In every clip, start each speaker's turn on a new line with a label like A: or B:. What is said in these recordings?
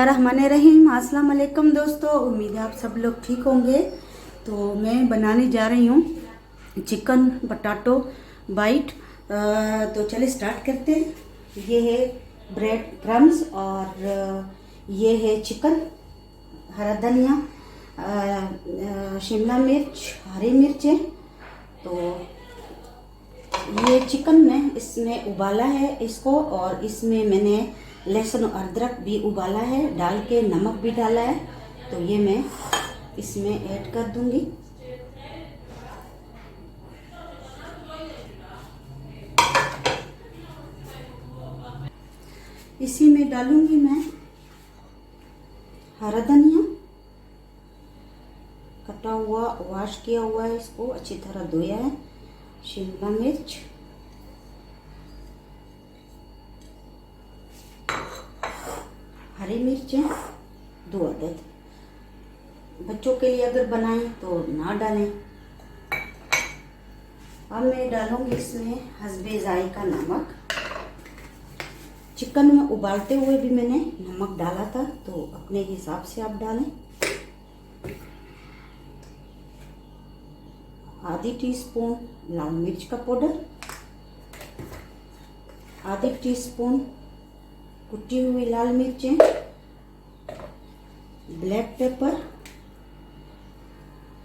A: बिस्मिल्लाहिर्रहमानिर्रहीम। अस्सलाम वालेकुम दोस्तों, उम्मीद है आप सब लोग ठीक होंगे। तो मैं बनाने जा रही हूँ चिकन पटाटो बाइट। तो चलिए स्टार्ट करते हैं। ये है ब्रेड क्रम्स और ये है चिकन, हरा धनिया, शिमला मिर्च, हरी मिर्चें। तो ये चिकन में इसमें उबाला है इसको, और इसमें मैंने लहसुन और अदरक भी उबाला है, डाल के नमक भी डाला है। तो ये मैं इसमें ऐड कर दूंगी। इसी में डालूंगी मैं हरा धनिया कटा हुआ, वॉश किया हुआ है, इसको अच्छी तरह धोया है, शिमला मिर्च, हरी मिर्चें 2 अदद। बच्चों के लिए अगर बनाएं तो ना डालें। अब मैं डालूंगी इसमें हस्बे जायका नमक। चिकन में उबालते हुए भी मैंने नमक डाला था, तो अपने हिसाब से आप डालें। आधी टीस्पून लाल मिर्च का पाउडर, आधी टीस्पून कुटी हुई लाल मिर्चें, ब्लैक पेपर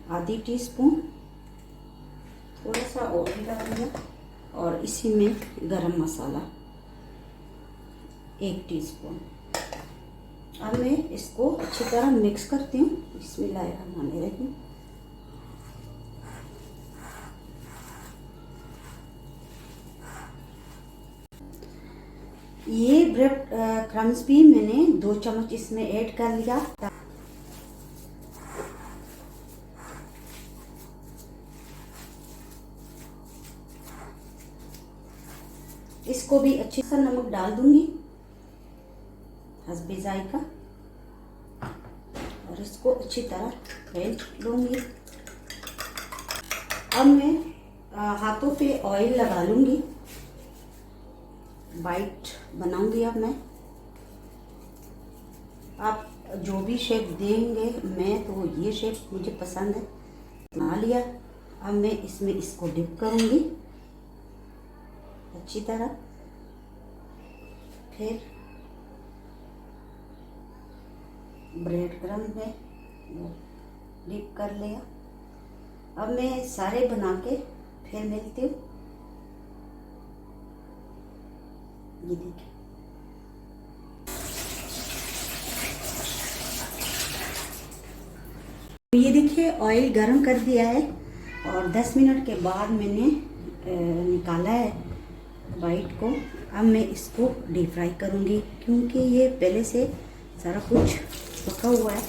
A: आधी टीस्पून, थोड़ा सा और भी डाल दिया, और इसी में गरम मसाला 1 टीस्पून। अब मैं इसको अच्छी तरह मिक्स करती हूँ। बिस्मिल्लाहिर्रहमानिर्रहीम। ये ब्रेड क्रम्स भी मैंने 2 चम्मच इसमें ऐड कर लिया। इसको भी अच्छे से नमक डाल दूंगी हस्बे जायका, और इसको अच्छी तरह फेंट लूंगी। अब मैं हाथों पे ऑयल लगा लूंगी, बाइट बनाऊंगी। अब मैं, आप जो भी शेप देंगे, मैं तो ये शेप मुझे पसंद है, बना लिया। अब मैं इसमें इसको डिप करूंगी अच्छी तरह, फिर ब्रेड क्रम में डिप कर लिया। अब मैं सारे बना के फिर मिलती हूँ। ये देखिए, ये देखिए ऑयल गरम कर दिया है, और 10 मिनट के बाद मैंने निकाला है बाइट को। अब मैं इसको डीप फ्राई करूँगी, क्योंकि ये पहले से सारा कुछ पका हुआ है।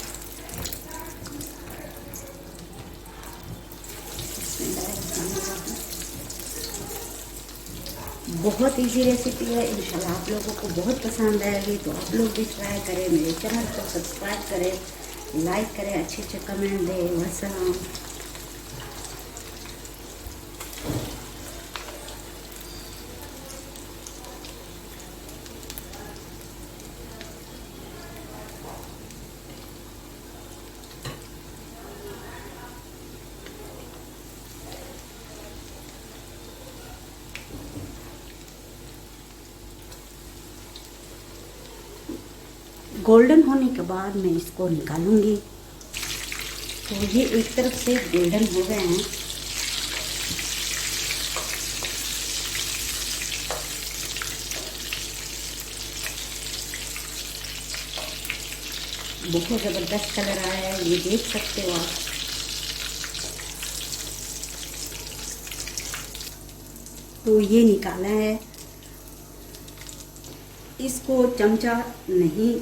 A: बहुत इजी रेसिपी है, इंशाल्लाह आप लोगों को बहुत पसंद आएगी। तो आप लोग भी ट्राई करें, मेरे चैनल को सब्सक्राइब करें, लाइक करें, अच्छे अच्छे कमेंट दें। वसलाम। गोल्डन होने के बाद मैं इसको निकालूंगी। तो ये एक तरफ से गोल्डन हो गए हैं। बहुत ज़बरदस्त कलर आया है, ये देख सकते हो आप। तो ये निकाला है, इसको चमचा नहीं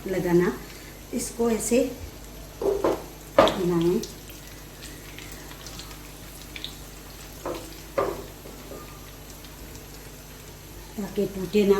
A: लगाना, इसको ऐसे हिलाएं ताकि टूटे ना।